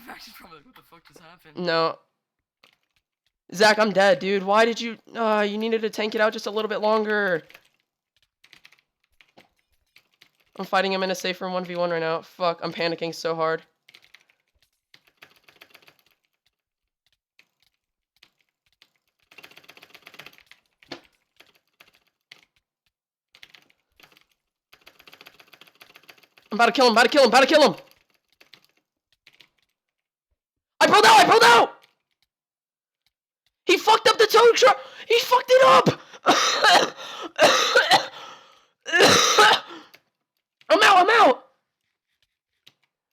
Max is probably like, what the fuck just happened? No. Zach, I'm dead, dude. Why did you... you needed to tank it out just a little bit longer. I'm fighting him in a safer 1v1 right now. Fuck, I'm panicking so hard. I'm about to kill him, about to kill him, about to kill him! I pulled out, I pulled out! He fucked up the tow truck! He fucked it up! I'm out, I'm out!